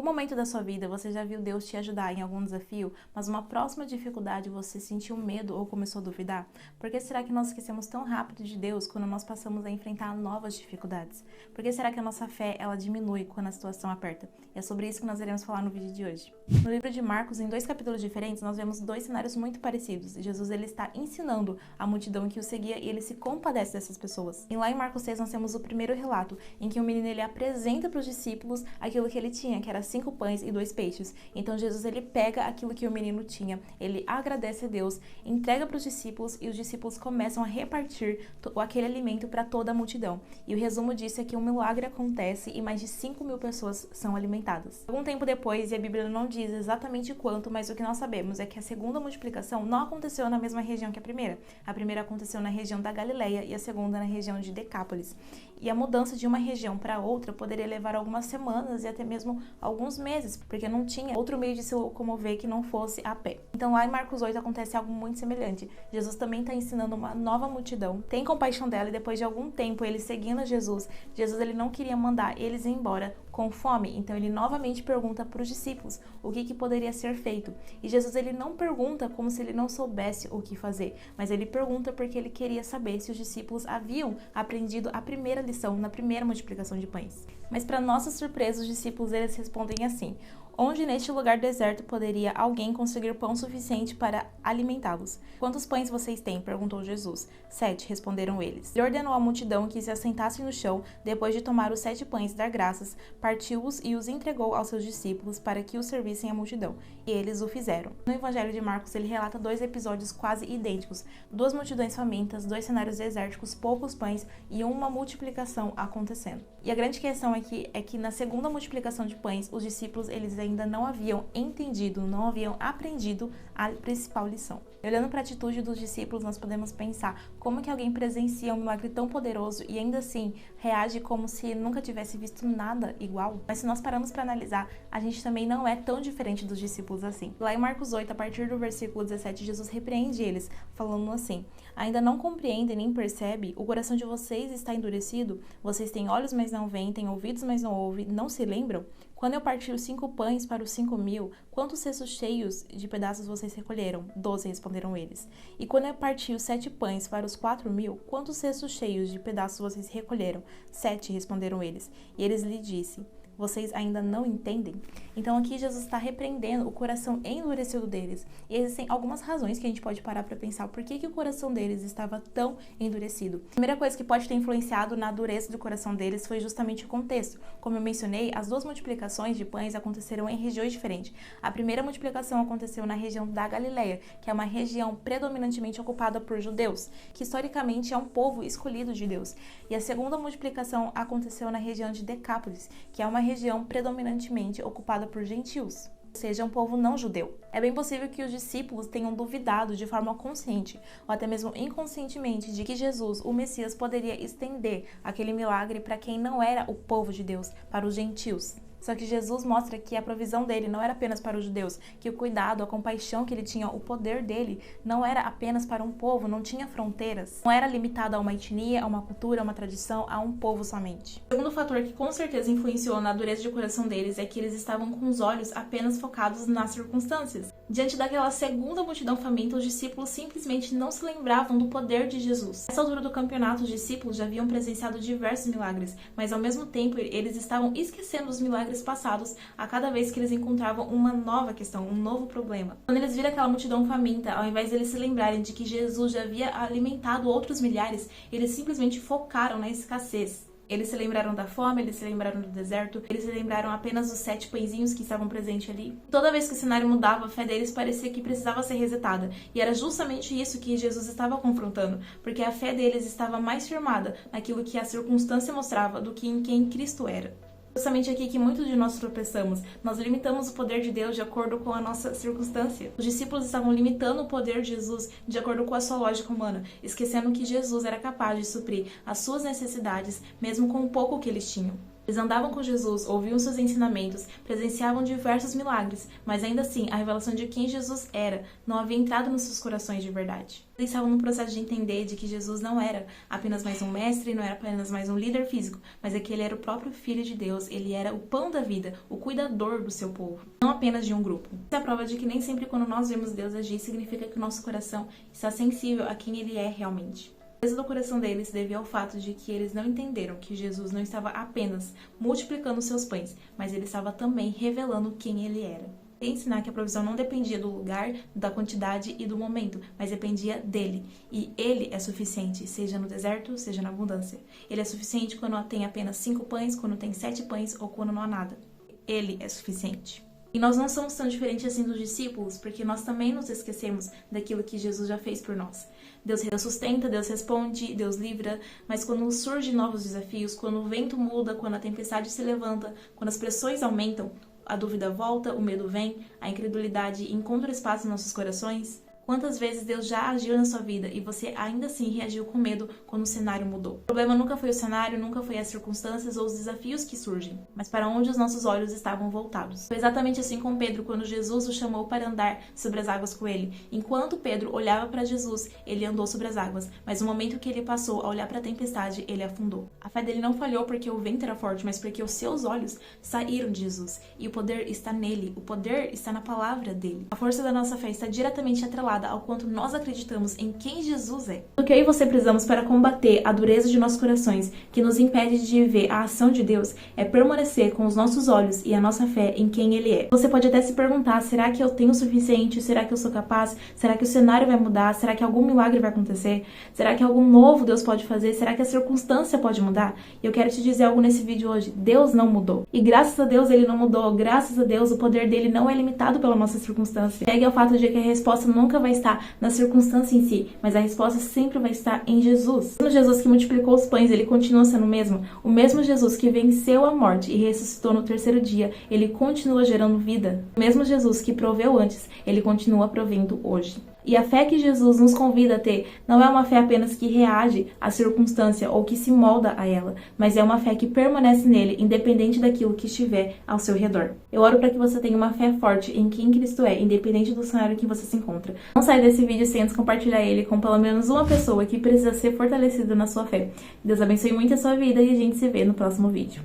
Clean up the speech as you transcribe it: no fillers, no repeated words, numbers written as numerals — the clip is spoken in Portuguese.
momento da sua vida você já viu Deus te ajudar em algum desafio, mas uma próxima dificuldade você sentiu medo ou começou a duvidar? Por que será que nós esquecemos tão rápido de Deus quando nós passamos a enfrentar novas dificuldades? Por que será que a nossa fé ela diminui quando a situação aperta? E é sobre isso que nós iremos falar no vídeo de hoje. No livro de Marcos, em 2 capítulos diferentes, nós vemos 2 cenários muito parecidos. Jesus ele está ensinando a multidão que o seguia e ele se compadece dessas pessoas. E lá em Marcos 6 nós temos o primeiro relato, em que o menino ele apresenta para os discípulos aquilo que ele tinha, que era 5 pães e 2 peixes. Então Jesus ele pega aquilo que o menino tinha, ele agradece a Deus, entrega para os discípulos e os discípulos começam a repartir aquele alimento para toda a multidão. E o resumo disso é que um milagre acontece e mais de 5.000 pessoas são alimentadas. Algum tempo depois, e a Bíblia não diz exatamente quanto, mas o que nós sabemos é que a segunda multiplicação não aconteceu na mesma região que a primeira. A primeira aconteceu na região da Galileia e a segunda na região de Decápolis. E a mudança de uma região para outra poderia levar algumas semanas e até mesmo alguns meses, porque não tinha outro meio de se locomover que não fosse a pé. Então lá em Marcos 8 acontece algo muito semelhante. Jesus também está ensinando uma nova multidão, tem compaixão dela e depois de algum tempo eles seguindo Jesus ele não queria mandar eles embora com fome, então ele novamente pergunta para os discípulos o que poderia ser feito. E Jesus ele não pergunta como se ele não soubesse o que fazer, mas ele pergunta porque ele queria saber se os discípulos haviam aprendido a primeira lição na primeira multiplicação de pães. Mas para nossa surpresa, os discípulos eles respondem assim: onde neste lugar deserto poderia alguém conseguir pão suficiente para alimentá-los? Quantos pães vocês têm? Perguntou Jesus. 7, responderam eles. Ele ordenou à multidão que se assentassem no chão, depois de tomar os 7 pães e dar graças, partiu-os e os entregou aos seus discípulos para que os servissem à multidão. E eles o fizeram. No Evangelho de Marcos, ele relata 2 episódios quase idênticos. 2 multidões famintas, 2 cenários desérticos, poucos pães e uma multiplicação acontecendo. E a grande questão aqui é que na segunda multiplicação de pães, os discípulos eles ainda não haviam entendido, não haviam aprendido a principal lição. Olhando para a atitude dos discípulos, nós podemos pensar como que alguém presencia um milagre tão poderoso e ainda assim reage como se nunca tivesse visto nada igual. Mas se nós paramos para analisar, a gente também não é tão diferente dos discípulos assim. Lá em Marcos 8, a partir do versículo 17, Jesus repreende eles, falando assim: ainda não compreendem nem percebem? O coração de vocês está endurecido? Vocês têm olhos, mas não veem, têm ouvidos, mas não ouvem, não se lembram? Quando eu parti os 5 pães para os 5.000, quantos cestos cheios de pedaços vocês recolheram? 12, responderam eles. E quando eu parti os 7 pães para os 4.000, quantos cestos cheios de pedaços vocês recolheram? 7, responderam eles. E eles lhe disse: vocês ainda não entendem? Então aqui Jesus está repreendendo o coração endurecido deles. E existem algumas razões que a gente pode parar para pensar por que o coração deles estava tão endurecido. A primeira coisa que pode ter influenciado na dureza do coração deles foi justamente o contexto. Como eu mencionei, as 2 multiplicações de pães aconteceram em regiões diferentes. A primeira multiplicação aconteceu na região da Galileia, que é uma região predominantemente ocupada por judeus, que historicamente é um povo escolhido de Deus. E a segunda multiplicação aconteceu na região de Decápolis, que é uma região predominantemente ocupada por gentios, ou seja, um povo não judeu. É bem possível que os discípulos tenham duvidado de forma consciente, ou até mesmo inconscientemente, de que Jesus, o Messias, poderia estender aquele milagre para quem não era o povo de Deus, para os gentios. Só que Jesus mostra que a provisão dele não era apenas para os judeus, que o cuidado, a compaixão que ele tinha, o poder dele não era apenas para um povo, não tinha fronteiras, não era limitado a uma etnia, a uma cultura, a uma tradição, a um povo somente. O segundo fator que com certeza influenciou na dureza de coração deles é que eles estavam com os olhos apenas focados nas circunstâncias. Diante daquela segunda multidão faminta, os discípulos simplesmente não se lembravam do poder de Jesus. Nessa altura do campeonato, os discípulos já haviam presenciado diversos milagres, mas ao mesmo tempo eles estavam esquecendo os milagres passados a cada vez que eles encontravam uma nova questão, um novo problema. Quando eles viram aquela multidão faminta, ao invés de eles se lembrarem de que Jesus já havia alimentado outros milhares, eles simplesmente focaram na escassez. Eles se lembraram da fome, eles se lembraram do deserto, eles se lembraram apenas dos 7 pãezinhos que estavam presentes ali. Toda vez que o cenário mudava, a fé deles parecia que precisava ser resetada. E era justamente isso que Jesus estava confrontando, porque a fé deles estava mais firmada naquilo que a circunstância mostrava do que em quem Cristo era. Justamente aqui que muitos de nós tropeçamos. Nós limitamos o poder de Deus de acordo com a nossa circunstância. Os discípulos estavam limitando o poder de Jesus de acordo com a sua lógica humana, esquecendo que Jesus era capaz de suprir as suas necessidades, mesmo com o pouco que eles tinham. Eles andavam com Jesus, ouviam seus ensinamentos, presenciavam diversos milagres, mas ainda assim a revelação de quem Jesus era não havia entrado nos seus corações de verdade. Eles estavam no processo de entender de que Jesus não era apenas mais um mestre, não era apenas mais um líder físico, mas é que ele era o próprio Filho de Deus, ele era o pão da vida, o cuidador do seu povo, não apenas de um grupo. Isso é a prova de que nem sempre quando nós vemos Deus agir, significa que o nosso coração está sensível a quem ele é realmente. O peso do coração deles se devia ao fato de que eles não entenderam que Jesus não estava apenas multiplicando seus pães, mas ele estava também revelando quem ele era. E ensinar que a provisão não dependia do lugar, da quantidade e do momento, mas dependia dele. E ele é suficiente, seja no deserto, seja na abundância. Ele é suficiente quando tem apenas 5 pães, quando tem 7 pães ou quando não há nada. Ele é suficiente. E nós não somos tão diferentes assim dos discípulos, porque nós também nos esquecemos daquilo que Jesus já fez por nós. Deus sustenta, Deus responde, Deus livra, mas quando surgem novos desafios, quando o vento muda, quando a tempestade se levanta, quando as pressões aumentam, a dúvida volta, o medo vem, a incredulidade encontra espaço em nossos corações. Quantas vezes Deus já agiu na sua vida e você ainda assim reagiu com medo quando o cenário mudou? O problema nunca foi o cenário, nunca foi as circunstâncias ou os desafios que surgem, mas para onde os nossos olhos estavam voltados. Foi exatamente assim com Pedro quando Jesus o chamou para andar sobre as águas com ele. Enquanto Pedro olhava para Jesus, ele andou sobre as águas, mas no momento que ele passou a olhar para a tempestade, ele afundou. A fé dele não falhou porque o vento era forte, mas porque os seus olhos saíram de Jesus. E o poder está nele, o poder está na palavra dele. A força da nossa fé está diretamente atrelada ao quanto nós acreditamos em quem Jesus é. O que eu e você precisamos para combater a dureza de nossos corações, que nos impede de ver a ação de Deus, é permanecer com os nossos olhos e a nossa fé em quem Ele é. Você pode até se perguntar, será que eu tenho o suficiente? Será que eu sou capaz? Será que o cenário vai mudar? Será que algum milagre vai acontecer? Será que algo novo Deus pode fazer? Será que a circunstância pode mudar? E eu quero te dizer algo nesse vídeo hoje. Deus não mudou. E graças a Deus Ele não mudou. Graças a Deus o poder dele não é limitado pela nossa circunstância. Pegue ao fato de que a resposta nunca vai estar na circunstância em si, mas a resposta sempre vai estar em Jesus. O mesmo Jesus que multiplicou os pães, ele continua sendo o mesmo Jesus que venceu a morte e ressuscitou no 3º dia, ele continua gerando vida. O mesmo Jesus que proveu antes, ele continua provendo hoje. E a fé que Jesus nos convida a ter não é uma fé apenas que reage à circunstância ou que se molda a ela, mas é uma fé que permanece nele, independente daquilo que estiver ao seu redor. Eu oro para que você tenha uma fé forte em quem Cristo é, independente do cenário em que você se encontra. Não saia desse vídeo sem antes compartilhar ele com pelo menos uma pessoa que precisa ser fortalecida na sua fé. Deus abençoe muito a sua vida e a gente se vê no próximo vídeo.